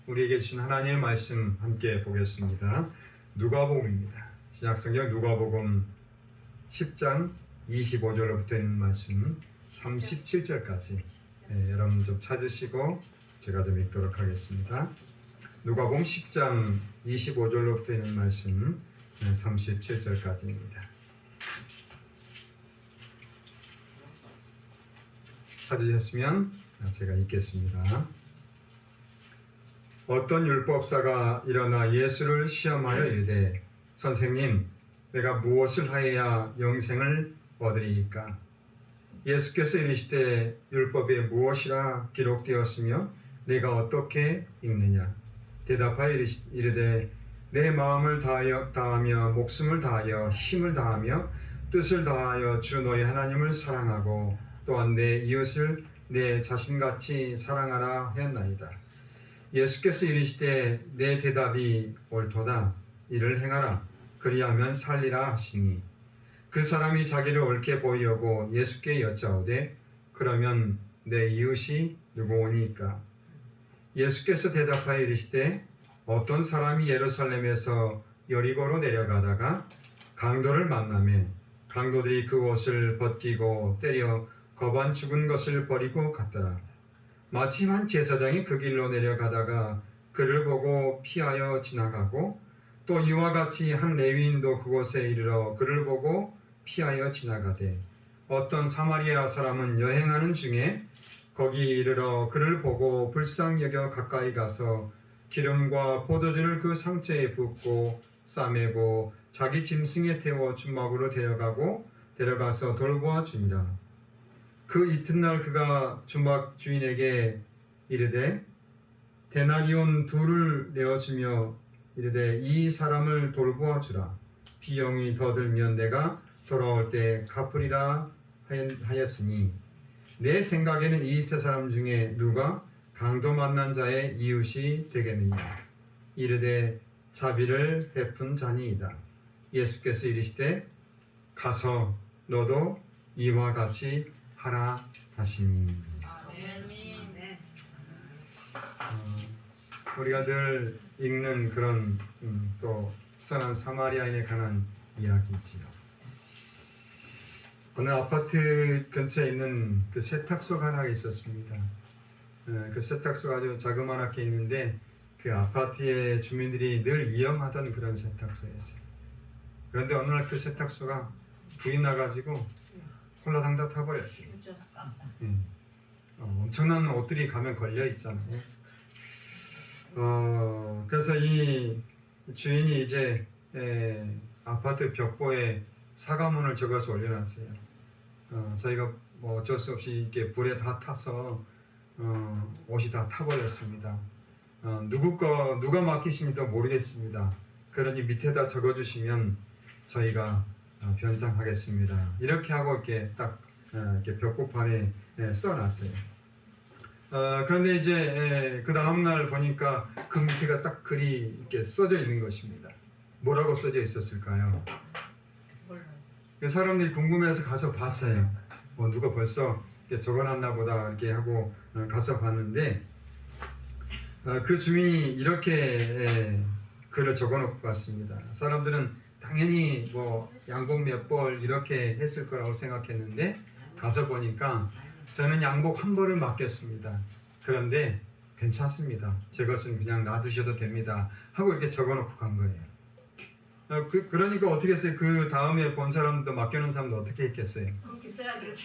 우리에게 주신 하나님의 말씀 함께 보겠습니다. 누가복음입니다. 신약성경 누가복음 10장 25절로부터 있는 말씀 37절까지 여러분 좀 찾으시고 제가 좀 읽도록 하겠습니다. 누가복음 10장 25절로부터 있는 말씀 37절까지입니다. 찾으셨으면 제가 읽겠습니다. 어떤 율법사가 일어나 예수를 시험하여 이르되 선생님, 내가 무엇을 하여야 영생을 얻으리이까? 예수께서 이르시되 율법에 무엇이라 기록되었으며 내가 어떻게 읽느냐? 대답하여 이르되 내 마음을 다하며 목숨을 다하여 힘을 다하며 뜻을 다하여 주 너희 하나님을 사랑하고 또한 내 이웃을 내 자신같이 사랑하라 하였나이다. 예수께서 이르시되 내 대답이 옳도다. 이를 행하라. 그리하면 살리라 하시니 그 사람이 자기를 옳게 보이려고 예수께 여짜오되 그러면 내 이웃이 누구오니까? 예수께서 대답하여 이르시되 어떤 사람이 예루살렘에서 여리고로 내려가다가 강도를 만나매 강도들이 그 옷을 벗기고 때려 거반 죽은 것을 버리고 갔더라. 마침 한 제사장이 그 길로 내려가다가 그를 보고 피하여 지나가고 또 이와 같이 한 레위인도 그곳에 이르러 그를 보고 피하여 지나가되 어떤 사마리아 사람은 여행하는 중에 거기 이르러 그를 보고 불쌍히 여겨 가까이 가서 기름과 포도주를 그 상처에 붓고 싸매고 자기 짐승에 태워 주막으로 데려가서 돌보아 주니라. 그 이튿날 그가 주막 주인에게 이르되 데나리온 둘을 내어주며 이르되 이 사람을 돌보아 주라. 비용이 더 들면 내가 돌아올 때 갚으리라 하였으니 내 생각에는 이 세 사람 중에 누가 강도 만난 자의 이웃이 되겠느냐? 이르되 자비를 베푼 자니이다. 예수께서 이르시되 가서 너도 이와 같이 하라 하시니. 우리가 늘 읽는 그런 또 선한 사마리아인에 관한 이야기지요. 어느 아파트 근처에 있는 그 세탁소가 하나 있었습니다. 그 세탁소가 아주 자그마하게 있는데 그 아파트의 주민들이 늘 이용하던 그런 세탁소였어요. 그런데 어느 날 그 세탁소가 불이 나가지고 홀라당다 타버렸어요. 엄청난 옷들이 가면 걸려 있잖아요. 그래서 이 주인이 이제 아파트 벽보에 사과문을 적어서 올려놨어요. 저희가 뭐 어쩔 수 없이 이렇게 불에 다 타서 옷이 다 타버렸습니다. 누가 맡기신지도 모르겠습니다. 그러니 밑에다 적어주시면 저희가 변상하겠습니다. 이렇게 하고 이렇게 딱 이렇게 벽보판에 써놨어요. 그런데 이제 그 다음날 보니까 그 밑에가 딱 글이 이렇게 써져 있는 것입니다. 뭐라고 써져 있었을까요? 사람들이 궁금해서 가서 봤어요. 누가 벌써 이렇게 적어놨나 보다 이렇게 하고 가서 봤는데 그 주민이 이렇게 글을 적어놓고 갔습니다. 사람들은 당연히 뭐 양복 몇 벌 이렇게 했을 거라고 생각했는데 가서 보니까 저는 양복 한 벌을 맡겼습니다. 그런데 괜찮습니다. 제 것은 그냥 놔두셔도 됩니다. 하고 이렇게 적어놓고 간 거예요. 그러니까 어떻게 했어요? 그 다음에 본 사람도 맡겨놓은 사람도 어떻게 했겠어요? 그렇게 써야 그렇게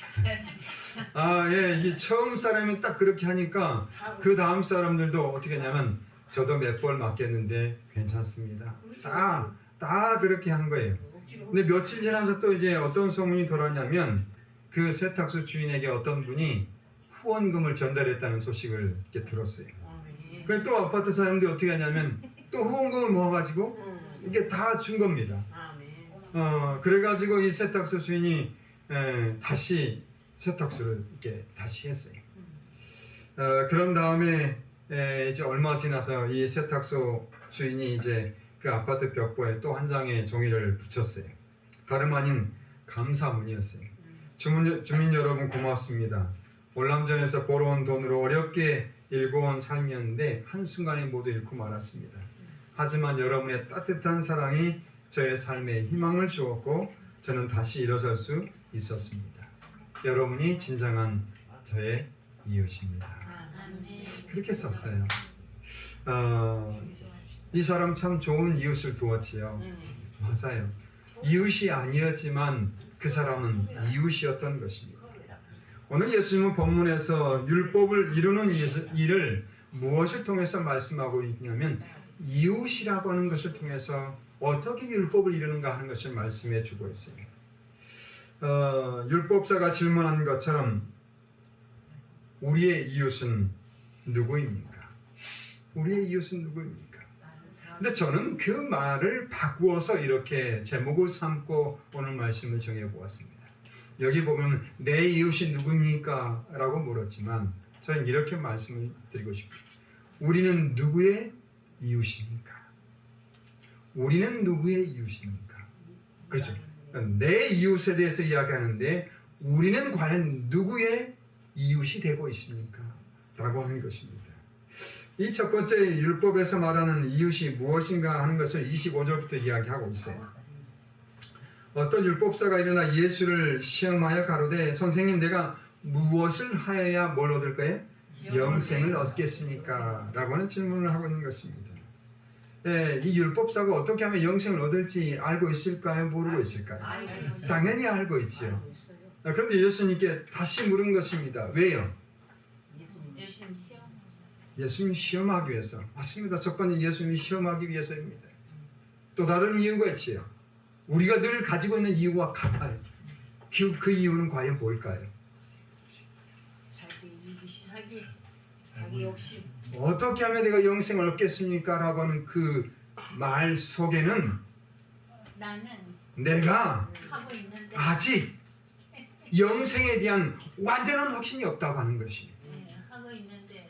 써야. 예, 이 처음 사람이 딱 그렇게 하니까 그 다음 사람들도 어떻게 했냐면 저도 몇 벌 맡겼는데 괜찮습니다. 다 그렇게 한 거예요. 근데 며칠 지나서 또 이제 어떤 소문이 돌았냐면 그 세탁소 주인에게 어떤 분이 후원금을 전달했다는 소식을 이렇게 들었어요. 그래서 또 아파트 사람들이 어떻게 하냐면 또 후원금을 모아가지고 이게 다 준 겁니다. 그래가지고 이 세탁소 주인이 다시 세탁소를 이렇게 다시 했어요. 그런 다음에 이제 얼마 지나서 이 세탁소 주인이 이제 그 아파트 벽보에 또 한 장의 종이를 붙였어요. 다름 아닌 감사문이었어요. 주민 여러분 고맙습니다. 월남전에서 벌어온 돈으로 어렵게 일궈온 삶이었는데 한순간에 모두 잃고 말았습니다. 하지만 여러분의 따뜻한 사랑이 저의 삶에 희망을 주었고 저는 다시 일어설 수 있었습니다. 여러분이 진정한 저의 이웃입니다. 그렇게 썼어요. 이 사람 참 좋은 이웃을 두었지요. 맞아요. 이웃이 아니었지만 그 사람은 이웃이었던 것입니다. 오늘 예수님은 본문에서 율법을 이루는 일을 무엇을 통해서 말씀하고 있냐면 이웃이라고 하는 것을 통해서 어떻게 율법을 이루는가 하는 것을 말씀해 주고 있어요. 율법사가 질문한 것처럼 우리의 이웃은 누구입니까? 우리의 이웃은 누구입니까? 근데 저는 그 말을 바꾸어서 이렇게 제목을 삼고 오늘 말씀을 정해보았습니다. 여기 보면 내 이웃이 누구입니까? 라고 물었지만 저는 이렇게 말씀을 드리고 싶어요. 우리는 누구의 이웃입니까? 우리는 누구의 이웃입니까? 그렇죠. 내 이웃에 대해서 이야기하는데 우리는 과연 누구의 이웃이 되고 있습니까? 라고 하는 것입니다. 이 첫 번째 율법에서 말하는 이웃이 무엇인가 하는 것을 25절부터 이야기하고 있어요. 어떤 율법사가 일어나 예수를 시험하여 가로되 선생님 내가 무엇을 하여야 뭘 얻을까요? 영생을 얻겠습니까? 라고 하는 질문을 하고 있는 것입니다. 이 율법사가 어떻게 하면 영생을 얻을지 알고 있을까요? 모르고 있을까요? 당연히 알고 있죠. 그런데 예수님께 다시 물은 것입니다. 왜요? 예수님 시험하기 위해서. 맞습니다. 첫 번째 예수님이 시험하기 위해서입니다. 또 다른 이유가 있지요. 우리가 늘 가지고 있는 이유와 같아요. 그 이유는 과연 뭘까요? 자기 욕심. 어떻게 하면 내가 영생을 얻겠습니까? 라고 하는 그 말 속에는 나는 내가 하고 있는데 아직 영생에 대한 완전한 확신이 없다고 하는 것이. 하고 있는데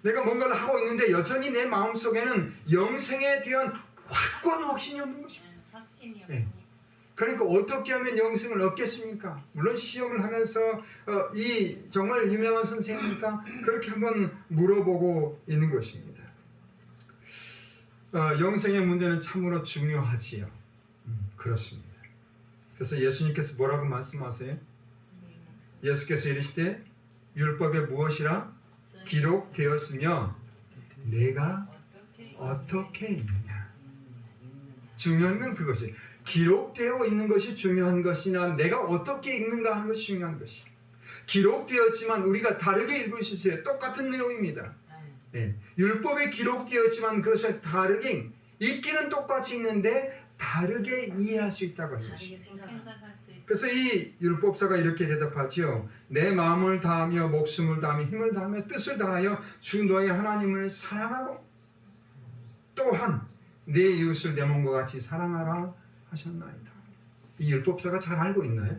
내가 뭔가를 하고 있는데 여전히 내 마음속에는 영생에 대한 확고한 확신이 없는 것입니다. 확신이 네. 없으니까. 그러니까 어떻게 하면 영생을 얻겠습니까? 물론 시험을 하면서 이 정말 유명한 선생님이니까 그렇게 한번 물어보고 있는 것입니다. 영생의 문제는 참으로 중요하지요. 그렇습니다. 그래서 예수님께서 뭐라고 말씀하세요? 예수께서 이르시되 율법에 무엇이라 기록되었으며 내가 어떻게 있느냐. 중요한 건 그것이 기록되어 있는 것이 중요한 것이나 내가 어떻게 읽는가 하는 것이 중요한 것이. 기록되었지만 우리가 다르게 읽을 수 있어요. 똑같은 내용입니다. 율법에 기록되었지만 그것을 다르게 읽기는 똑같이 읽는데 다르게 이해할 수 있다고 하는 것입니다. 그래서 이 율법사가 이렇게 대답하지요. 내 마음을 다하며 목숨을 다하며 힘을 다하며 뜻을 다하여 주 너의 하나님을 사랑하고 또한 내 이웃을 내 몸과 같이 사랑하라 하셨나이다. 이 율법사가 잘 알고 있나요?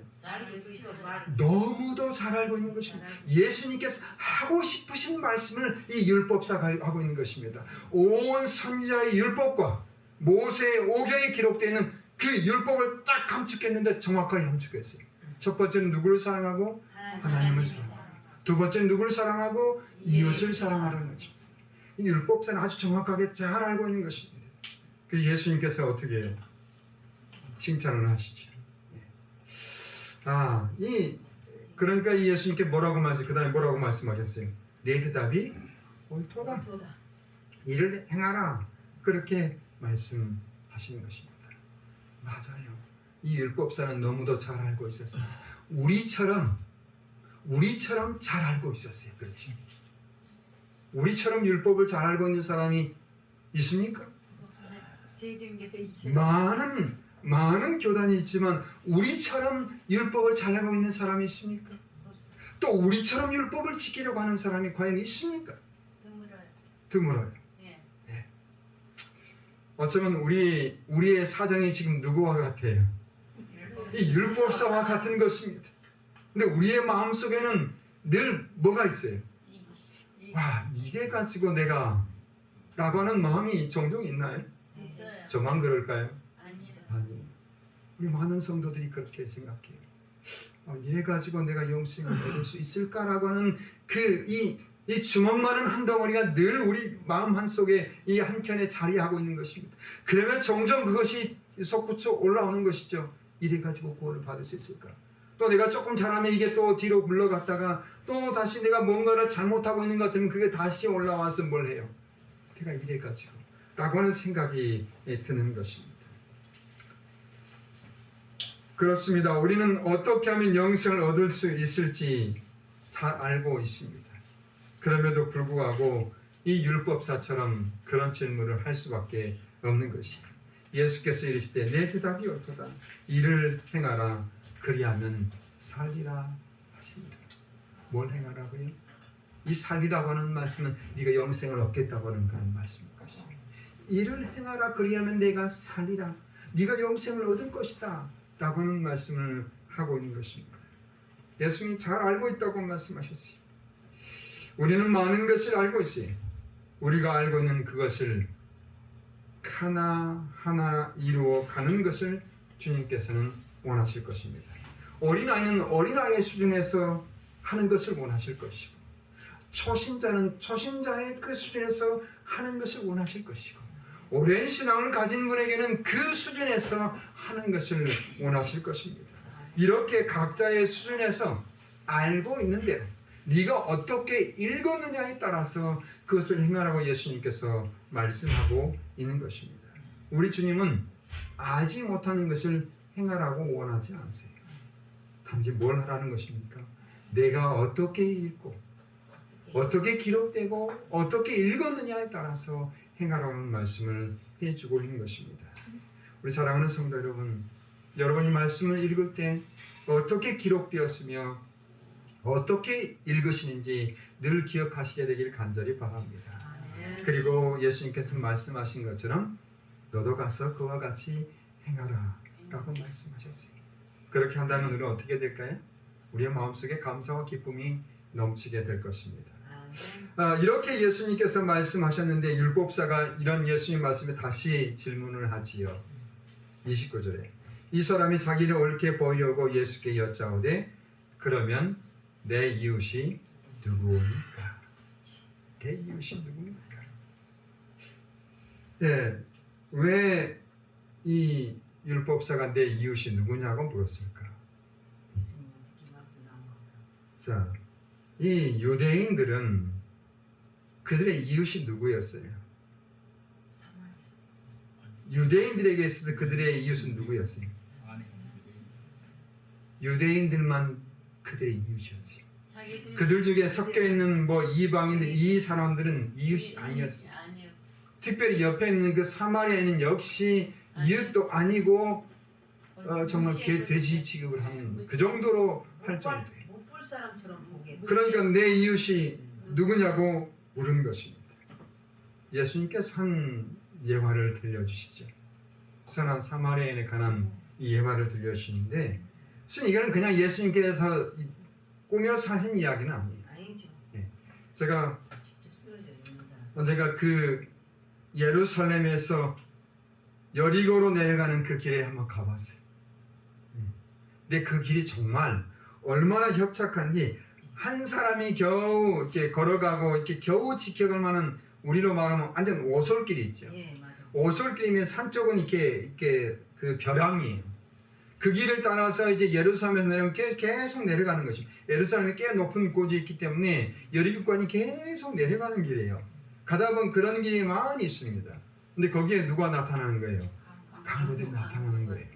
너무도 잘 알고 있는 것입니다. 예수님께서 하고 싶으신 말씀을 이 율법사가 하고 있는 것입니다. 온 선지자의 율법과 모세의 오경에 기록되어 있는 그 율법을 딱 감축했는데 정확하게 감축했어요. 첫 번째는 누구를 사랑하고? 하나님을 사랑하고. 두 번째는 누구를 사랑하고? 이웃을 사랑하라는 것입니다. 이 율법사는 아주 정확하게 잘 알고 있는 것입니다. 그래서 예수님께서 어떻게 해요? 칭찬을 하시죠. 그러니까 이 예수님께 뭐라고 그 다음에 뭐라고 말씀하셨어요? 내 대답이 옳도다. 이를 행하라. 그렇게 말씀하시는 것입니다. 맞아요. 이 율법사는 너무도 잘 알고 있었어요. 우리처럼 잘 알고 있었어요. 그렇지? 우리처럼 율법을 잘 알고 있는 사람이 있습니까? 많은 교단이 있지만 우리처럼 율법을 잘 알고 있는 사람이 있습니까? 또 우리처럼 율법을 지키려고 하는 사람이 과연 있습니까? 드물어요. 네. 어쩌면 우리의 사정이 지금 누구와 같아요? 이 율법사와 같은 것입니다. 근데 우리의 마음속에는 늘 뭐가 있어요? 와, 이래 가지고 내가 라고 하는 마음이 종종 있나요? 있어요. 저만 그럴까요? 아니요. 우리 많은 성도들이 그렇게 생각해요. 이래 가지고 내가 영생을 얻을 수 있을까라고 하는 이 이 주먹 많은 한 덩어리가 늘 우리 마음 한속에 이 한켠에 자리하고 있는 것입니다. 그러면 종종 그것이 솟구쳐 올라오는 것이죠. 이래가지고 구원을 받을 수 있을까? 또 내가 조금 잘하면 이게 또 뒤로 물러갔다가 또 다시 내가 뭔가를 잘못하고 있는 것 같으면 그게 다시 올라와서 뭘 해요? 내가 이래가지고 라고 하는 생각이 드는 것입니다. 그렇습니다. 우리는 어떻게 하면 영생을 얻을 수 있을지 잘 알고 있습니다. 그럼에도 불구하고 이 율법사처럼 그런 질문을 할 수밖에 없는 것이에요. 예수께서 이르시되 내 대답이 옳도다. 이를 행하라. 그리하면 살리라 하시니라. 뭘 행하라고요? 이 살리라고 하는 말씀은 네가 영생을 얻겠다고 하는 그런 말씀인 것입니다. 이를 행하라. 그리하면 내가 살리라. 네가 영생을 얻을 것이다. 라고 하는 말씀을 하고 있는 것입니다. 예수님이 잘 알고 있다고 말씀하셨어요. 우리는 많은 것을 알고 있어요. 우리가 알고 있는 그것을 하나하나 이루어 가는 것을 주님께서는 원하실 것입니다. 어린아이는 어린아이의 수준에서 하는 것을 원하실 것이고, 초신자는 초신자의 그 수준에서 하는 것을 원하실 것이고, 오랜 신앙을 가진 분에게는 그 수준에서 하는 것을 원하실 것입니다. 이렇게 각자의 수준에서 알고 있는 대로 네가 어떻게 읽었느냐에 따라서 그것을 행하라고 예수님께서 말씀하고 있는 것입니다. 우리 주님은 알지 못하는 것을 행하라고 원하지 않으세요. 단지 뭘 하라는 것입니까? 내가 어떻게 읽고 어떻게 기록되고 어떻게 읽었느냐에 따라서 행하라는 말씀을 해주고 있는 것입니다. 우리 사랑하는 성도 여러분, 여러분이 말씀을 읽을 때 어떻게 기록되었으며 어떻게 읽으시는지 늘 기억하시게 되길 간절히 바랍니다. 그리고 예수님께서 말씀하신 것처럼 너도 가서 그와 같이 행하라 라고 말씀하셨어요. 그렇게 한다면 우리는 어떻게 될까요? 우리의 마음속에 감사와 기쁨이 넘치게 될 것입니다. 이렇게 예수님께서 말씀하셨는데 율법사가 이런 예수님 말씀에 다시 질문을 하지요. 29절에 이 사람이 자기를 옳게 보이려고 예수께 여짜오되 그러면 내 이웃이 누구입니까? 내 이웃이 누구입니까? 네, 왜 이 율법사가 내 이웃이 누구냐고 물었을까? 자, 이 유대인들은 그들의 이웃이 누구였어요? 유대인들에게 있어서 그들의 이웃은 누구였어요? 유대인들만 그들의 이웃이었어요. 그들 중에 섞여 있는 뭐 이방인들, 이 사람들은 이웃이 아니었어요. 특별히 옆에 있는 그 사마리아인은 역시 이웃도 아니고 정말 돼지 취급을 하는 그 정도로 할 정도예요. 못볼 사람처럼 보게. 그러니까 내 이웃이 누구냐고 물은 것입니다. 예수님께서 한 예화를 들려주시죠. 선한 사마리아인에 관한 이 예화를 들려주시는데 사실 이거는 그냥 예수님께서 꾸며서 하신 이야기는 아니에요. 아니죠. 제가 직접 쓰러져 있는 사람. 언젠가 그 예루살렘에서 여리고로 내려가는 그 길에 한번 가봤어요. 근데 그 길이 정말 얼마나 협착한지 한 사람이 겨우 이렇게 걸어가고 이렇게 겨우 지켜갈 만한 우리로 말하면 완전 오솔길이 있죠. 예, 맞아. 오솔길이면 산 쪽은 이렇게 그 벼랑이에요. 그 길을 따라서 이제 예루살렘에서 내려오면 계속 내려가는 것이죠. 예루살렘에 꽤 높은 곳이 있기 때문에 여리고까지 계속 내려가는 길이에요. 가다 보면 그런 길이 많이 있습니다. 근데 거기에 누가 나타나는 거예요? 강도들이 나타나는 거예요.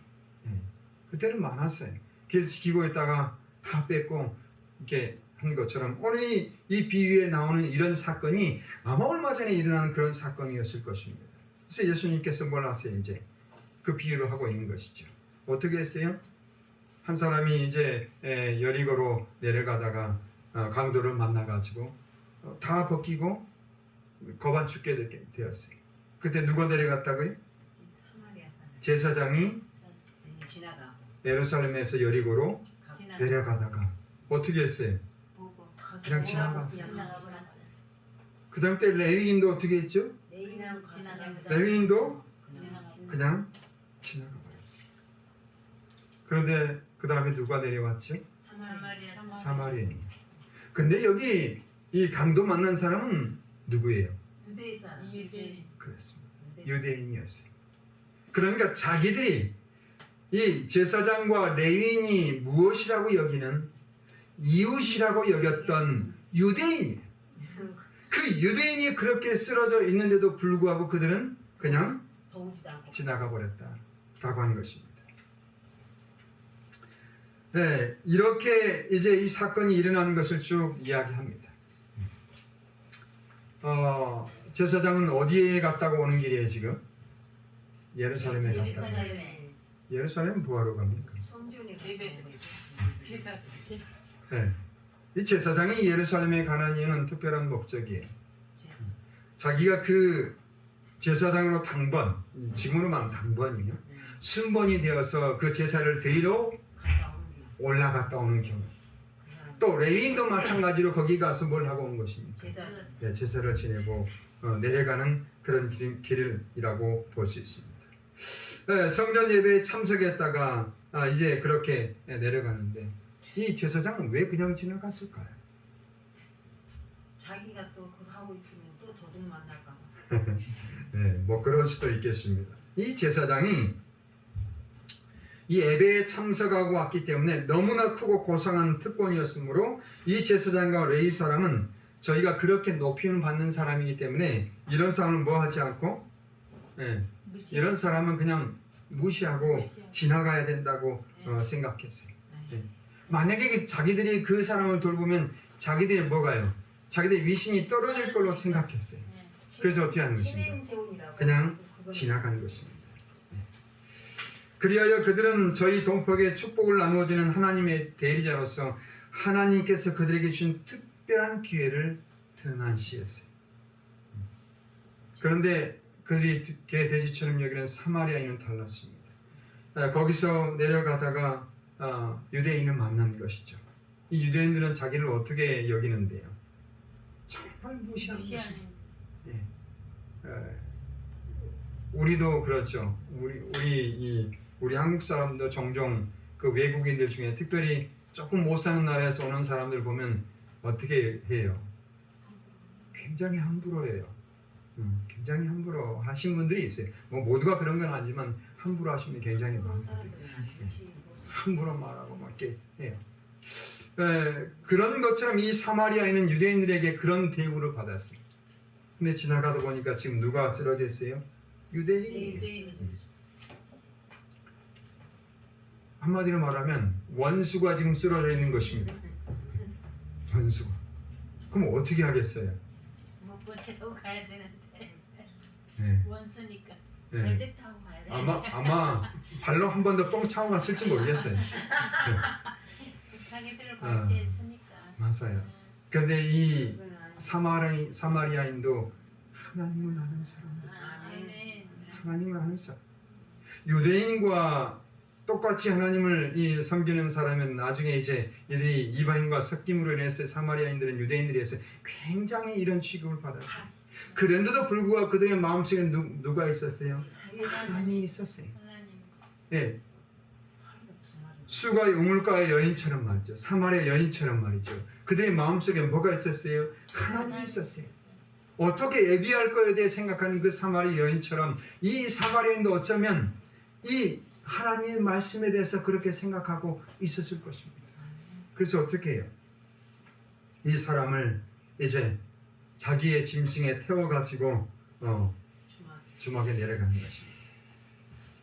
그때는 많았어요. 길 지키고 있다가 다 뺏고 이렇게 한 것처럼 오늘 이 비유에 나오는 이런 사건이 아마 얼마 전에 일어난 그런 사건이었을 것입니다. 그래서 예수님께서 뭘 하세요? 이제 그 비유를 하고 있는 것이죠. 어떻게 했어요? 한 사람이 이제 여리고로 내려가다가 강도를 만나가지고 다 벗기고 거반 죽게 되었어요. 그때 누가 내려갔다고요? 사마리아 사람. 제사장이 지나가고. 예루살렘에서 여리고로 내려가다가 어떻게 했어요? 보고 그냥 지나갔어요. 지나가버렸어요. 그 다음 때 레위인도 어떻게 했죠? 그냥 지나가면서 레위인도 그냥 그냥 지나가 버렸어요. 그런데 그 다음에 누가 내려왔죠? 사마리아 사마리아인. 근데 여기 이 강도 만난 사람은 누구예요? 유대인 사람. 유대인. 그렇습니다. 유대인이었어요. 그러니까 자기들이 이 제사장과 레위인이 무엇이라고 여기는 이웃이라고 여겼던 유대인이에요. 그 유대인이 그렇게 쓰러져 있는데도 불구하고 그들은 그냥 더우지도 않고. 지나가 버렸다라고 하는 것입니다. 네, 이렇게 이제 이 사건이 일어나는 것을 쭉 이야기합니다. 제사장은 어디에 갔다가 오는 길이에요 지금? 예루살렘에 갔다가. 예루살렘에. 예루살렘 뭐하러 갑니까? 성전에 제사. 네. 이 제사장이 예루살렘에 가는 이유는 특별한 목적이에요. 자기가 그 제사장으로 당번, 지금으로만 당번이요. 순번이 되어서 그 제사를 드리러 갔다 오는 길. 올라갔다 오는 경우. 또 레위인도 마찬가지로 거기 가서 뭘 하고 온 것입니까? 제사. 네, 제사를 지내고 내려가는 그런 길이라고 볼 수 있습니다. 네, 성전 예배에 참석했다가 이제 그렇게 내려가는데 이 제사장은 왜 그냥 지나갔을까요? 자기가 또 그거 하고 있으면 또 도둑 만날까 봐. 네, 뭐 그럴 수도 있겠습니다. 이 제사장이 이 예배에 참석하고 왔기 때문에 너무나 크고 고상한 특권이었으므로 이 제사장과 레위 사람은 저희가 그렇게 높이는 받는 사람이기 때문에 이런 사람은 뭐 하지 않고 이런 사람은 그냥 무시하고 지나가야 된다고 생각했어요. 네. 만약에 자기들이 그 사람을 돌보면 자기들이 뭐가요? 자기들의 위신이 떨어질 걸로 생각했어요. 그래서 어떻게 하는 것입니까? 신행세운이라고. 그냥 지나가는 것입니다. 그리하여 그들은 저희 동폭의 축복을 나누어주는 하나님의 대리자로서 하나님께서 그들에게 주신 특별한 기회를 등한시했어요. 그런데 그들이 개돼지처럼 여기는 사마리아인은 달랐습니다. 거기서 내려가다가 유대인을 만난 것이죠. 이 유대인들은 자기를 어떻게 여기는데요? 정말 무시하는 것입니다. 예. 우리도 그렇죠. 우리 한국 사람도 종종 그 외국인들 중에 특별히 조금 못 사는 나라에서 오는 사람들 보면 어떻게 해요? 굉장히 함부로 해요. 굉장히 함부로 하신 분들이 있어요. 뭐 모두가 그런 건 아니지만 함부로 하시는 분이 굉장히 많거든요. 함부로 말하고 막 이렇게 해요. 그런 것처럼 이 사마리아인은 유대인들에게 그런 대우를 받았어요. 근데 지나가다 보니까 지금 누가 쓰러졌어요? 유대인이에요. 한마디로 말하면 원수가 지금 쓰러져 있는 것입니다. 원수가. 그럼 어떻게 하겠어요? 뭐 버티고 가야 되는데 네. 원수니까 네. 절대 타고 가야 돼. 아마 발로 한 번 더 뻥 차고 갔을지 모르겠어요. 자기들을 과시했으니까. 맞아요. 그런데 이 사마리아인도 하나님을 아는 사람들. 하나님을 아는 사람. 유대인과 똑같이 하나님을 섬기는 사람은 나중에 이제 얘들이 이방인과 섞임으로 인해서 사마리아인들은 유대인들이 해서 굉장히 이런 취급을 받았어요. 그런데도 불구하고 그들의 마음속에 누가 있었어요? 하나님이 있었어요. 네. 수가 우물가의 여인처럼 말이죠. 사마리아 여인처럼 말이죠. 그들의 마음속에 뭐가 있었어요? 하나님이 있었어요. 어떻게 예비할 거에 대해 생각하는 그 사마리아 여인처럼 이 사마리아인도 어쩌면 이 하나님의 말씀에 대해서 그렇게 생각하고 있었을 것입니다. 그래서 어떻게 해요? 이 사람을 이제 자기의 짐승에 태워가지고 주막에 내려가는 것입니다.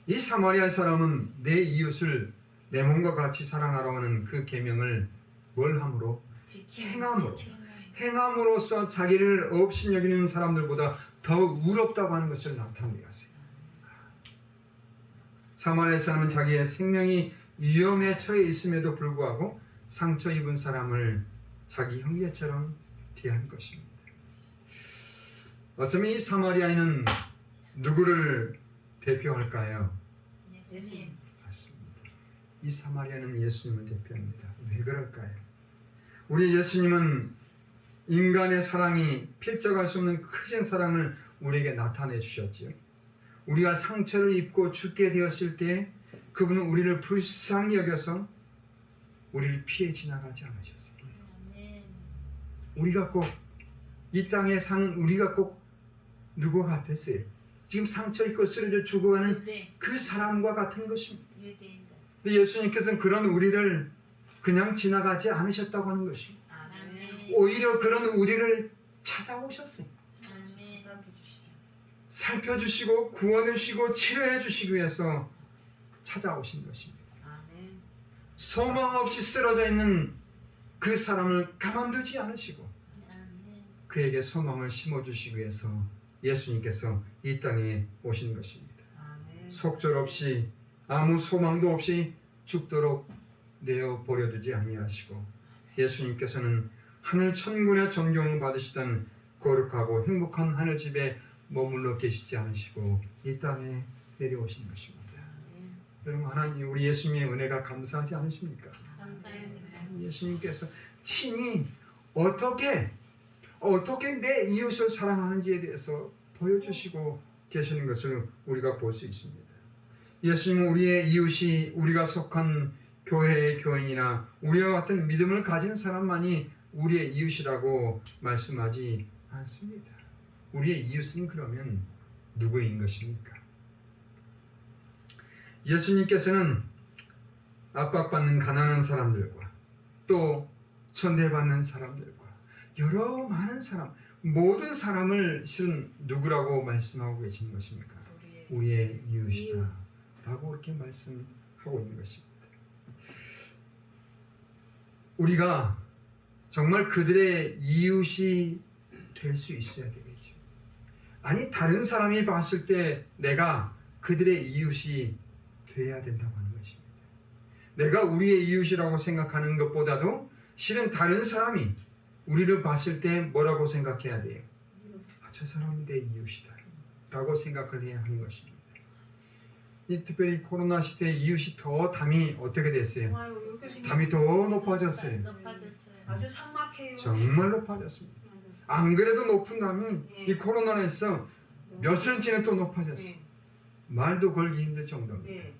이 사마리아 사람은 내 이웃을 내 몸과 같이 사랑하라고 하는 그 계명을 뭘 함으로? 행함으로써 자기를 없인 여기는 사람들보다 더 의롭다고 하는 것을 나타내었어요. 사마리아 사람은 자기의 생명이 위험에 처해 있음에도 불구하고 상처 입은 사람을 자기 형제처럼 대한 것입니다. 어쩌면 이 사마리아인은 누구를 대표할까요? 예수님. 맞습니다. 이 사마리아는 예수님을 대표합니다. 왜 그럴까요? 우리 예수님은 인간의 사랑이 필적할 수 없는 크신 사랑을 우리에게 나타내 주셨지요. 우리가 상처를 입고 죽게 되었을 때 그분은 우리를 불쌍히 여겨서 우리를 피해 지나가지 않으셨어요. 우리가 꼭 이 땅에 사는 우리가 꼭 누구 같았어요? 지금 상처 입고 쓰러져 죽어가는 유대 그 사람과 같은 것입니다. 유대인가. 근데 예수님께서는 그런 우리를 그냥 지나가지 않으셨다고 하는 것입니다. 아멘. 오히려 그런 우리를 찾아오셨어요. 아멘. 살펴주시죠. 살펴주시고 구원해 주시고 치료해 주시기 위해서 찾아오신 것입니다. 아멘. 소망 없이 쓰러져 있는 그 사람을 가만두지 않으시고 아멘. 그에게 소망을 심어주시기 위해서 예수님께서 이 땅에 오신 것입니다. 아멘. 속절없이 아무 소망도 없이 죽도록 내어 버려두지 아니하시고 예수님께서는 하늘 천군의 존경을 받으시던 거룩하고 행복한 하늘집에 머물러 계시지 않으시고 이 땅에 내려오신 것입니다. 아멘. 여러분 하나님 우리 예수님의 은혜가 감사하지 않으십니까? 감사합니다. 예수님께서 친히 어떻게 내 이웃을 사랑하는지에 대해서 보여주시고 계시는 것을 우리가 볼 수 있습니다. 예수님은 우리의 이웃이 우리가 속한 교회의 교인이나 우리와 같은 믿음을 가진 사람만이 우리의 이웃이라고 말씀하지 않습니다. 우리의 이웃은 그러면 누구인 것입니까? 예수님께서는 압박받는 가난한 사람들과 또 천대받는 사람들과 여러 많은 사람, 모든 사람을 실은 누구라고 말씀하고 계신 것입니까? 우리의 이웃이다 라고 이렇게 말씀하고 있는 것입니다. 우리가 정말 그들의 이웃이 될 수 있어야 되겠죠. 아니 다른 사람이 봤을 때 내가 그들의 이웃이 돼야 된다고 하는 것입니다. 내가 우리의 이웃이라고 생각하는 것보다도 실은 다른 사람이 우리를 봤을 때 뭐라고 생각해야 돼요? 저 사람이 내 이웃이다 라고 생각을 해야 하는 것입니다. 이 특별히 코로나 시대에 이웃이 더 담이 어떻게 됐어요? 아유, 이렇게 담이 더 높아졌어요. 높아졌어요. 아주 삭막해요. 정말 높아졌습니다. 안 그래도 높은 담이 이 코로나로 해서 몇 센치는 또 높아졌어요. 네. 말도 걸기 힘들 정도입니다. 네.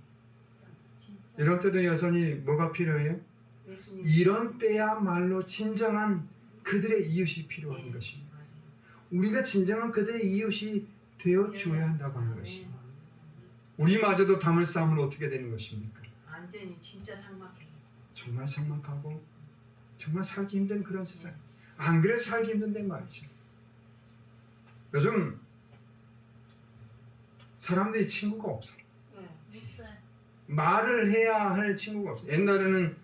진짜. 이런 때도 여전히 뭐가 필요해요? 예수님. 이런 때야말로 진정한 그들의 이웃이 필요한 네. 것입니다. 맞아요. 우리가 진정한 그들의 이웃이 되어줘야 한다고 하는 아멘. 것입니다. 우리마저도 담을 쌓으면 어떻게 되는 것입니까? 완전히 진짜 삭막해요. 정말 삭막하고 정말 살기 힘든 그런 세상. 안 그래도 살기 힘든데 말이죠. 요즘 사람들이 친구가 없어. 네. 없어요. 말을 해야 할 친구가 없어. 옛날에는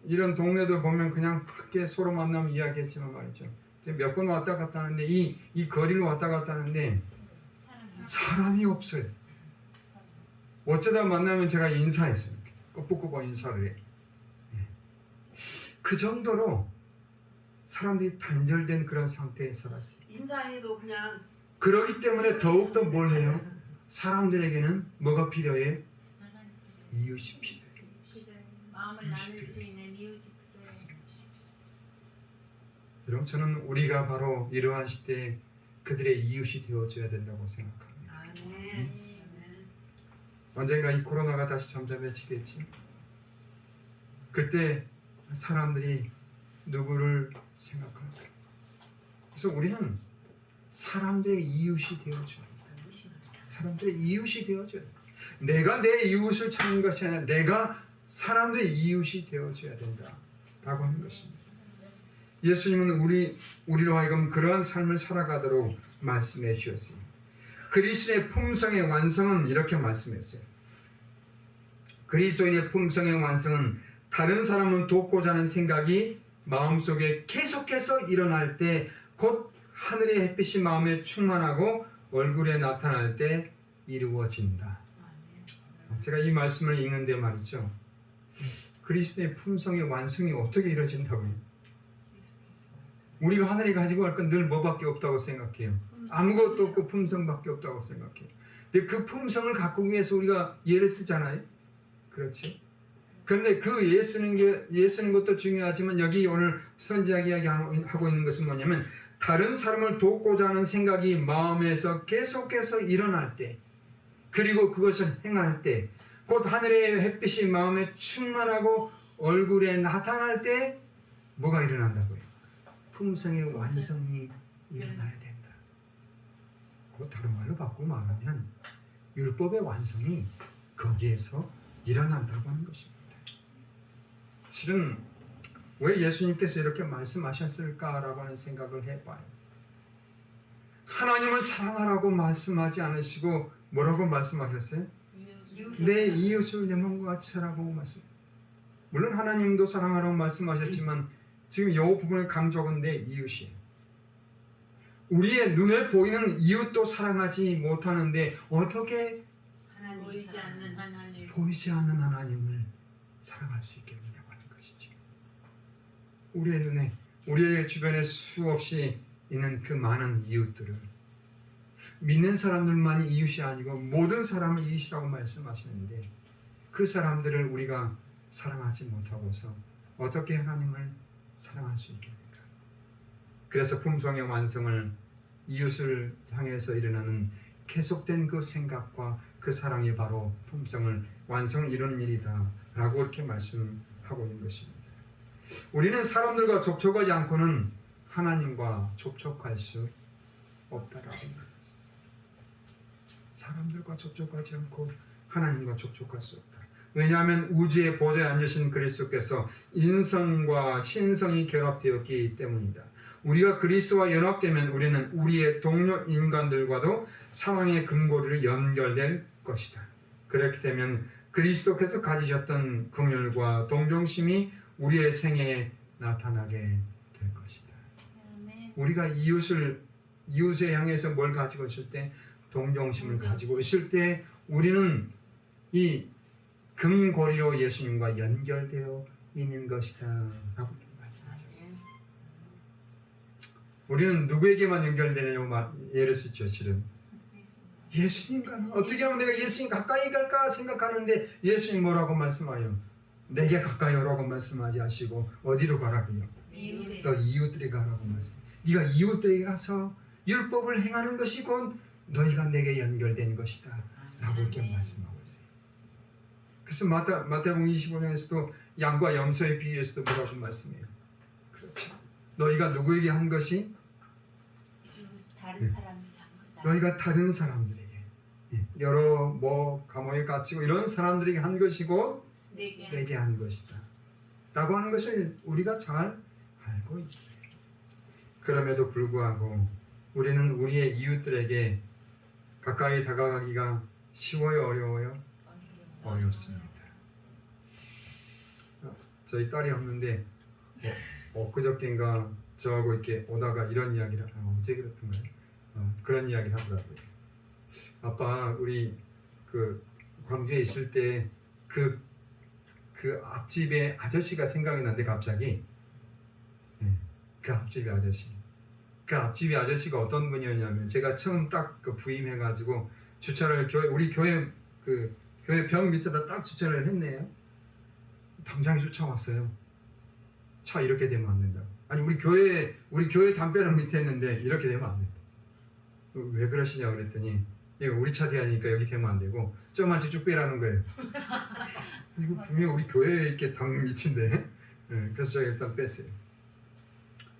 이런 동네도 보면 그냥 그렇게 서로 만나면 이야기했지만 말이죠. 몇 번 왔다 갔다 하는데 이 거리를 왔다 갔다 하는데 사람이 없어요. 어쩌다 만나면 제가 인사했어요. 끄덕끄덕 인사를 해. 그 정도로 사람들이 단절된 그런 상태에 살았어요. 인사해도 그냥 그러기 때문에 더욱더 뭘 해요? 사람들에게는 뭐가 필요해? 사랑이 이웃이 필요해. 필요해요. 마음을 나눌 수 있는 이웃이 필요해요. 여러분 저는 우리가 바로 이러한 시대에 그들의 이웃이 되어줘야 된다고 생각합니다. 아멘. 언젠가 이 코로나가 다시 잠잠해지겠지. 그때 사람들이 누구를 생각할까? 그래서 우리는 사람들의 이웃이 되어줘야 돼. 사람들의 이웃이 되어줘야 돼. 내가 내 이웃을 찾는 것이 아니라 내가 사람들의 이웃이 되어줘야 된다라고 하는 것입니다. 예수님은 우리로 하여금 그러한 삶을 살아가도록 말씀해 주셨어요. 그리스도의 품성의 완성은 이렇게 말씀했어요. 그리스도인의 품성의 완성은 다른 사람을 돕고자 하는 생각이 마음속에 계속해서 일어날 때 곧 하늘의 햇빛이 마음에 충만하고 얼굴에 나타날 때 이루어진다. 제가 이 말씀을 읽는데 말이죠. 그리스도의 품성의 완성이 어떻게 이루어진다고요? 우리가 하늘이 가지고 갈 건 늘 뭐밖에 없다고 생각해요. 아무것도 없고 품성밖에 없다고 생각해요. 근데 그 품성을 갖고 위해서 우리가 예를 쓰잖아요. 그렇지? 그런데 그 예 쓰는 것도 중요하지만 여기 오늘 선지자가 이야기하고 있는 것은 뭐냐면 다른 사람을 돕고자 하는 생각이 마음에서 계속해서 일어날 때 그리고 그것을 행할 때 곧 하늘의 햇빛이 마음에 충만하고 얼굴에 나타날 때 뭐가 일어난다고요? 품성의 완성이 일어나야 된다. 그 다른 말로 바꾸고 말하면 율법의 완성이 거기에서 일어난다고 하는 것입니다. 실은 왜 예수님께서 이렇게 말씀하셨을까라고 하는 생각을 해봐요. 하나님을 사랑하라고 말씀하지 않으시고 뭐라고 말씀하셨어요? 내 이웃을 내 몸과 같이 사랑하고 말씀. 물론 하나님도 사랑하라고 말씀하셨지만 지금 이 부분의 강조는 내 이웃이에요. 우리의 눈에 보이는 이웃도 사랑하지 못하는데 어떻게 보이지 않는 하나님. 보이지 않는 하나님을 사랑할 수 있겠느냐고 하는 것이죠. 우리의 눈에, 우리의 주변에 수없이 있는 그 많은 이웃들을 믿는 사람들만이 이웃이 아니고 모든 사람을 이웃이라고 말씀하시는데 그 사람들을 우리가 사랑하지 못하고서 어떻게 하나님을 사랑할 수 있겠는가? 그래서 품성의 완성을 이웃을 향해서 일어나는 계속된 그 생각과 그 사랑이 바로 품성을 완성을 이루는 일이다 라고 이렇게 말씀하고 있는 것입니다. 우리는 사람들과 접촉하지 않고는 하나님과 접촉할 수 없다라고 말합니다. 사람들과 접촉하지 않고 하나님과 접촉할 수 없다. 왜냐하면 우주의 보좌에 앉으신 그리스도께서 인성과 신성이 결합되었기 때문이다. 우리가 그리스도와 연합되면 우리는 우리의 동료 인간들과도 사랑의 근거리로 연결될 것이다. 그렇게 되면 그리스도께서 가지셨던 긍휼과 동정심이 우리의 생애에 나타나게 될 것이다. 아멘. 우리가 이웃에 향해서 뭘 가지고 있을 때 동정심을 가지고 있을 때 우리는 이 금고리로 예수님과 연결되어 있는 것이다 라고 말씀하셨어요. 우리는 누구에게만 연결되냐고 예를 쓰죠. 실은 예수님과 어떻게 하면 내가 예수님 가까이 갈까 생각하는데 예수님 뭐라고 말씀하여 내게 가까이 오라고 말씀하지 않으시고 어디로 가라고요? 이웃에. 너 이웃들이 가라고 말씀. 네가 이웃들에게 가서 율법을 행하는 것이 곧 너희가 내게 연결된 것이다 라고 이렇게 말씀하고 있어요. 그래서 마태복음 25장에서도 양과 염소의 비유에서도 뭐라고 말씀해요? 그렇죠. 너희가 누구에게 한 것이 다른 사람이 한 거다. 너희가 다른 사람들에게 여러 감옥에 갇히고 이런 사람들에게 한 것이고 내게 한 것이다 라고 하는 것을 우리가 잘 알고 있어요. 그럼에도 불구하고 우리는 우리의 이웃들에게 가까이 다가가기가 쉬워요? 어려워요? 어렵습니다. 저희 딸이 없는데 엊그저께인가 저하고 이렇게 오다가 이런 이야기를 어제 그랬던가요? 그런 이야기를 하더라고요. 아빠 우리 그 광주에 있을 때 그 앞집에 아저씨가 생각이 났는데 갑자기 그 앞집의 아저씨 그 앞집의 아저씨가 어떤 분이었냐면 제가 처음 딱 그 부임해가지고 주차를 우리 교회 그 교회 벽 밑에다 딱 주차를 했네요. 당장 쫓아왔어요. 차 이렇게 되면 안 된다. 아니 우리 교회 담벼락 밑에 했는데 이렇게 되면 안 된다. 왜 그러시냐 그랬더니 우리 차 대하니까 여기 되면 안 되고 좀만 쭉 빼라는 거예요. 이거 분명히 우리 교회 이렇게 담 밑인데. 그래서 제가 일단 뺐어요.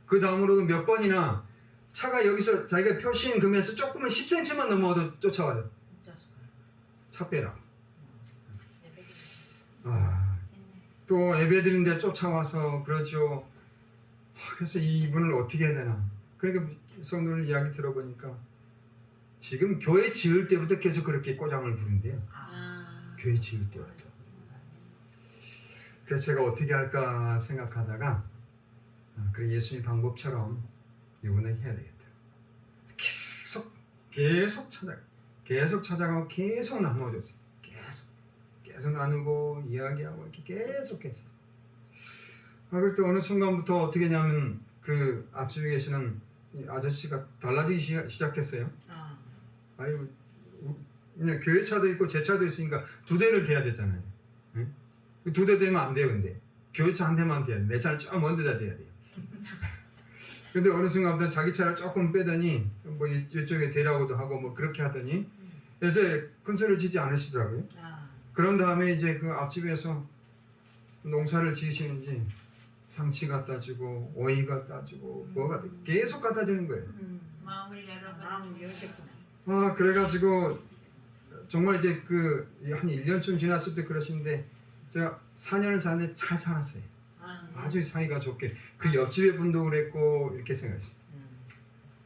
그 다음으로도 몇 번이나 차가 여기서 자기가 표시인 금에서 조금만 10cm만 넘어도 쫓아와요. 차 빼라. 또 예배드리는데 쫓아와서 그러죠. 그래서 이분을 어떻게 해야 되나. 그러니까 성도들 이야기 들어보니까 지금 교회 지을 때부터 계속 그렇게 꼬장을 부른대요. 교회 지을 때부터. 그래서 제가 어떻게 할까 생각하다가 그래 예수님 방법처럼 이번에 해야 되겠다. 계속 찾아가고 계속 나누어졌어요. 계속 나누고 이야기하고 이렇게 계속했어요. 그럴 때 어느 순간부터 어떻게 했냐면 그 앞집에 계시는 아저씨가 달라지기 시작했어요. 아유, 그냥 교회 차도 있고 제 차도 있으니까 두 대를 대야 되잖아요. 응? 두 대 되면 안 돼요. 근데 교회 차 한 대만 대야 돼. 내 차는 좀 먼 데다 대야 돼요. 근데 어느 순간부터 자기 차를 조금 빼더니 뭐 이쪽에 대라고도 하고 뭐 그렇게 하더니 이제 큰 소리를 지지 않으시더라고요. 그런 다음에 이제 그 앞집에서 농사를 지으시는지 상치 갖다 주고 오이 갖다 주고 뭐가 계속 갖다 주는 거예요. 마음을 열어봐. 마음을 열겠구나. 아 그래가지고 정말 이제 그 한 1년쯤 지났을 때 그러시는데 제가 4년을 사는데 잘 살았어요. 아주 사이가 좋게 그 옆집의 분도 그랬고 이렇게 생각했어요.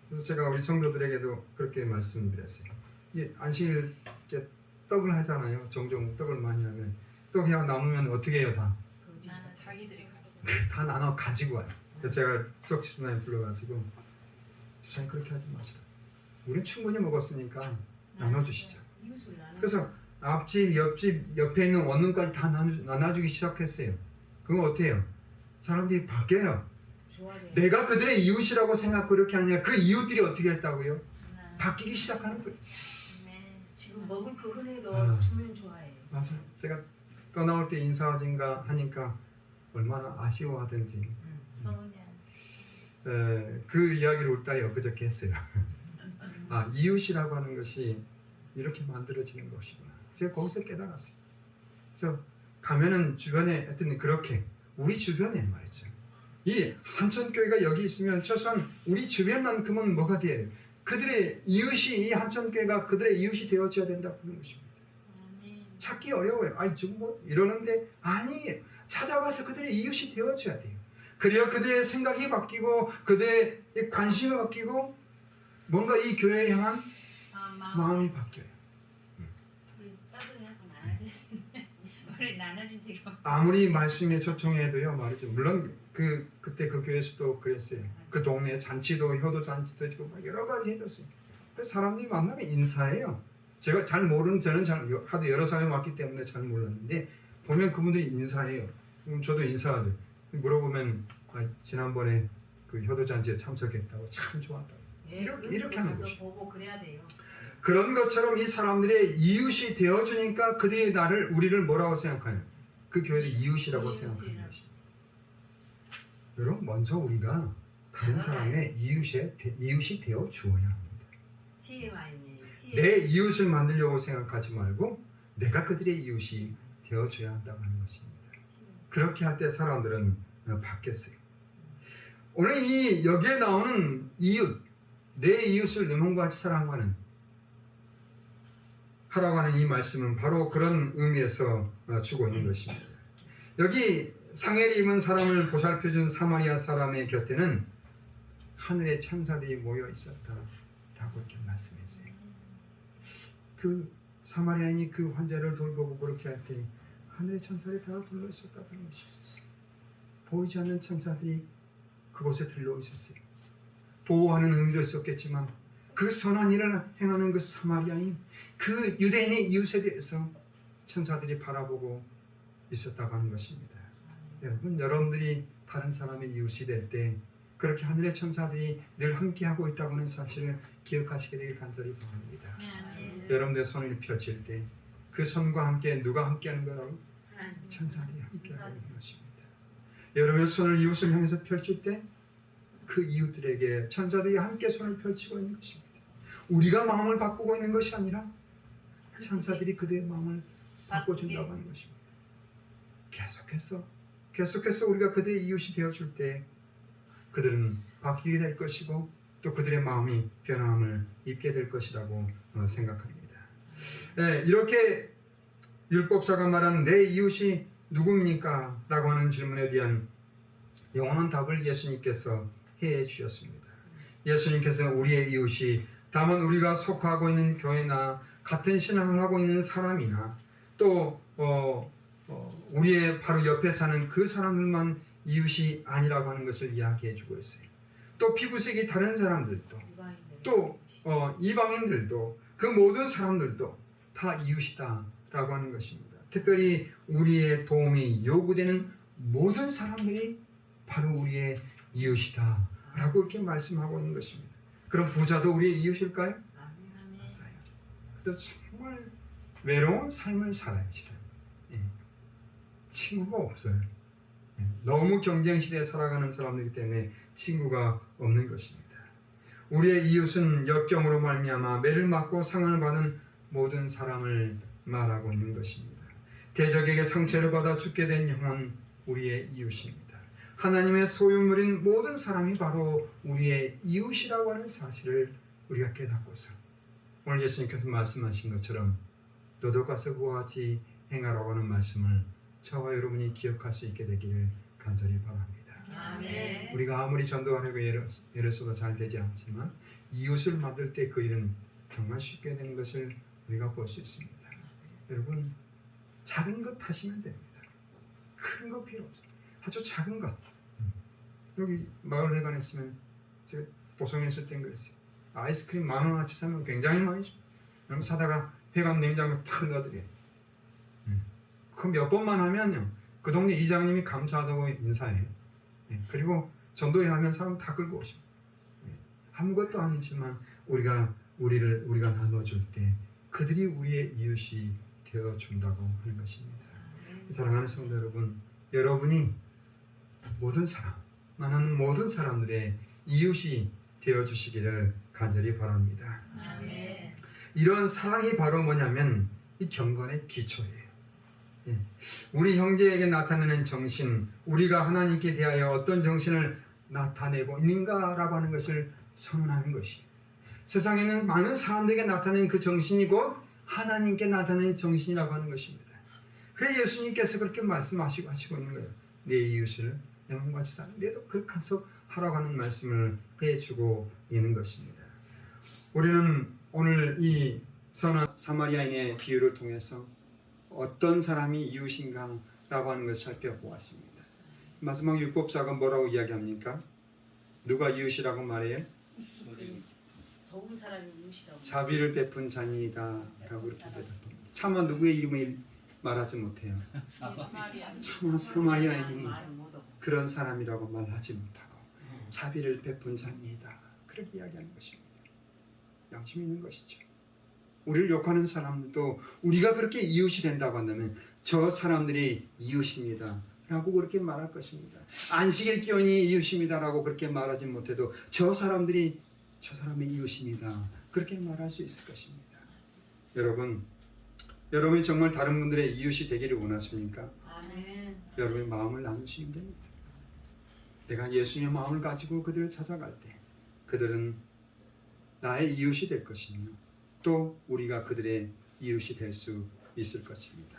그래서 제가 우리 성도들에게도 그렇게 말씀드렸어요. 이 안식일 때 떡을 하잖아요. 종종 떡을 많이 하면 떡이 남으면 어떻게 해요? 다 자기들이 다 나눠 가지고 와요. 그래서 제가 수학 집사님 불러가지고 집사님 그렇게 하지 마시라. 우린 충분히 먹었으니까 나눠주시죠. 이웃을 나눠. 그래서 앞집, 옆집, 옆에 있는 원룸까지 다 나눠주기 시작했어요. 그럼 어때요? 사람들이 바뀌어요. 좋아져요. 내가 그들의 이웃이라고 생각하고 그렇게 하냐? 그 이웃들이 어떻게 했다고요? 바뀌기 시작하는 거예요. 지금 먹을 거 흔해도 아. 주면 좋아해요. 맞아요. 제가 떠나올 때 인사하든가 하니까 얼마나 아쉬워하든지 서운해. 그 이야기를 우리 딸이 엊그저께 했어요. 아 이웃이라고 하는 것이 이렇게 만들어지는 것이구나. 제가 거기서 깨달았어요. 그래서 가면은 주변에 하여튼 그렇게 우리 주변에 말이죠. 이 한천교회가 여기 있으면 최소한 우리 주변만큼은 뭐가 돼요? 그들의 이웃이 이 한천교회가 그들의 이웃이 되어져야 된다고 하는 것입니다. 찾기 어려워요. 아니 좀 뭐 이러는데 아니에요. 찾아가서 그들의 이웃이 되어줘야 돼요. 그래야 그들의 생각이 바뀌고 그들의 관심이 바뀌고 뭔가 이 교회에 향한 마음이 바뀌어요. 우리 떡을 하고 나눠줘. 우리 나눠준 지가. 아무리 말씀에 초청해도요 말이죠. 물론 그때 그 교회에서도 그랬어요. 그 동네 잔치도 효도 잔치도 해주고 막 여러 가지 해줬어요. 그래서 사람들이 만나면 인사해요. 제가 잘 모르는 저는 하도 여러 사람이 왔기 때문에 잘 몰랐는데 보면 그분들이 인사해요. 그럼 저도 인사하죠. 물어보면 지난번에 그 효도 잔치에 참석했다고 참 좋았다고. 이렇게 하는 거죠. 보고 그래야 돼요. 그런 것처럼 이 사람들의 이웃이 되어주니까 그들이 우리를 뭐라고 생각하냐? 그 교회의 이웃이라고 생각하는 것입니다. 여러분 먼저 우리가 다른 사람의 이웃이 되어 주어야 합니다. TMI입니다. 내 이웃을 만들려고 생각하지 말고 내가 그들의 이웃이 되어줘야 한다고 하는 것입니다. 그렇게 할 때 사람들은 바뀌었어요. 오늘 여기에 나오는 이웃, 내 이웃을 내 몸과 같이 사랑하는 하라고 하는 이 말씀은 바로 그런 의미에서 주고 있는 것입니다. 여기 상해를 입은 사람을 보살펴준 사마리아 사람의 곁에는 하늘의 천사들이 모여 있었다라고 이렇게 말씀했어요. 그 사마리아인이 그 환자를 돌보고 그렇게 할 때 하늘의 천사들이 다 둘러 있었다고 하는 것이었어요. 보이지 않는 천사들이 그곳에 둘러 있었어요. 보호하는 의미도 있었겠지만 그 선한 일을 행하는 그 사마리아인, 그 유대인의 이웃에 대해서 천사들이 바라보고 있었다고 하는 것입니다. 여러분들이 다른 사람의 이웃이 될 때 그렇게 하늘의 천사들이 늘 함께하고 있다고 하는 사실을 기억하시게 되길 간절히 바랍니다. 여러분들의 손을 펼칠 때 그 손과 함께 누가 함께하는 거라고? 천사들이 함께하고 있는 것입니다. 여러분의 손을 이웃을 향해서 펼칠 때 그 이웃들에게 천사들이 함께 손을 펼치고 있는 것입니다. 우리가 마음을 바꾸고 있는 것이 아니라 천사들이 그들의 마음을 바꿔준다고 하는 것입니다. 계속해서 우리가 그들의 이웃이 되어줄 때 그들은 바뀌게 될 것이고 또 그들의 마음이 변함을 입게 될 것이라고 생각합니다. 이렇게 율법사가 말한 내 이웃이 누굽니까? 라고 하는 질문에 대한 영원한 답을 예수님께서 해 주셨습니다. 예수님께서 우리의 이웃이 다만 우리가 속하고 있는 교회나 같은 신앙을 하고 있는 사람이나 또 우리의 바로 옆에 사는 그 사람들만 이웃이 아니라고 하는 것을 이야기해 주고 있어요. 또 피부색이 다른 사람들도 또 이방인들도 그 모든 사람들도 다 이웃이다라고 하는 것입니다. 특별히 우리의 도움이 요구되는 모든 사람들이 바로 우리의 이웃이다라고 이렇게 말씀하고 있는 것입니다. 그럼 부자도 우리의 이웃일까요? 맞아요. 또 정말 외로운 삶을 살아야지. 친구가 없어요. 너무 경쟁시대에 살아가는 사람들이기 때문에 친구가 없는 것입니다. 우리의 이웃은 역경으로 말미암아 매를 맞고 상을 받은 모든 사람을 말하고 있는 것입니다. 대적에게 상처를 받아 죽게 된 영혼 우리의 이웃입니다. 하나님의 소유물인 모든 사람이 바로 우리의 이웃이라고 하는 사실을 우리가 깨닫고서 오늘 예수님께서 말씀하신 것처럼 너도 가서 그와 같이 행하라고 하는 말씀을 저와 여러분이 기억할 수 있게 되기를 간절히 바랍니다. 아멘. 우리가 아무리 전도하려고 애를 써도 잘 되지 않지만 이웃을 만들 때 그 일은 정말 쉽게 되는 것을 우리가 볼 수 있습니다. 여러분, 작은 것 하시면 됩니다. 큰 거 필요 없어요. 아주 작은 것. 여기 마을 회관에 있으면 제가 보성에 있을 땐 그랬어요. 아이스크림 10,000원어치 사면 굉장히 많이 줘. 그럼 사다가 회관 냉장고에 탁 넣어드려요. 그 몇 번만 하면요, 그 동네 이장님이 감사하다고 인사해요. 그리고 전도회 하면 사람 다 끌고 오십니다. 아무것도 아니지만 우리가 나눠줄 때 그들이 우리의 이웃이 되어 준다고 하는 것입니다. 사랑하는 성도 여러분, 여러분이 모든 사람, 만나는 모든 사람들의 이웃이 되어 주시기를 간절히 바랍니다. 아멘. 이런 사랑이 바로 뭐냐면 이 경건의 기초예요. 우리 형제에게 나타내는 정신, 우리가 하나님께 대하여 어떤 정신을 나타내고 있는가라고 하는 것을 선언하는 것이 세상에는 많은 사람들에게 나타내는 그 정신이 곧 하나님께 나타내는 정신이라고 하는 것입니다. 그래서 예수님께서 그렇게 말씀하시고 있는 거예요. 내 이웃을 내 몸같이 사는 내도 그렇게 해서 하라고 하는 말씀을 해주고 있는 것입니다. 우리는 오늘 이 선한 사마리아인의 비유를 통해서 어떤 사람이 이웃인가 라고 하는 것을 살펴보았습니다. 마지막 율법사가 뭐라고 이야기합니까? 누가 이웃이라고 말해요? 더운 사람이 이웃이라고. 자비를 베푼 자니이다 라고 이렇게 대답합니다. 차마 누구의 이름을 말하지 못해요. 차마 사마리아인이 말은 못하고. 그런 사람이라고 말하지 못하고 자비를 베푼 자니이다 그렇게 이야기하는 것입니다. 양심 있는 것이죠. 우리를 욕하는 사람도 우리가 그렇게 이웃이 된다고 한다면 저 사람들이 이웃입니다 라고 그렇게 말할 것입니다. 안식일 기원이 이웃입니다 라고 그렇게 말하지 못해도 저 사람이 이웃입니다 그렇게 말할 수 있을 것입니다. 여러분이 정말 다른 분들의 이웃이 되기를 원하십니까? 아멘. 여러분의 마음을 나누시면 됩니다. 내가 예수님의 마음을 가지고 그들을 찾아갈 때 그들은 나의 이웃이 될 것이며 또 우리가 그들의 이웃이 될 수 있을 것입니다.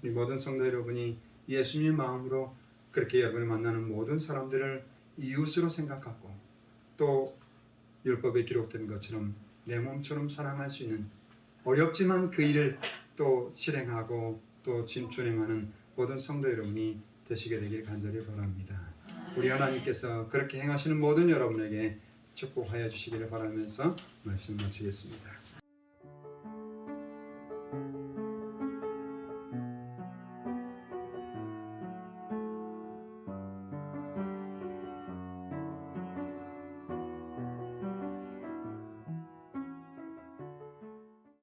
우리 모든 성도 여러분이 예수님의 마음으로 그렇게 여러분이 만나는 모든 사람들을 이웃으로 생각하고 또 율법에 기록된 것처럼 내 몸처럼 사랑할 수 있는 어렵지만 그 일을 또 실행하고 또 준행하는 모든 성도 여러분이 되시게 되길 간절히 바랍니다. 우리 하나님께서 그렇게 행하시는 모든 여러분에게 축복하여 주시기를 바라면서 말씀 마치겠습니다.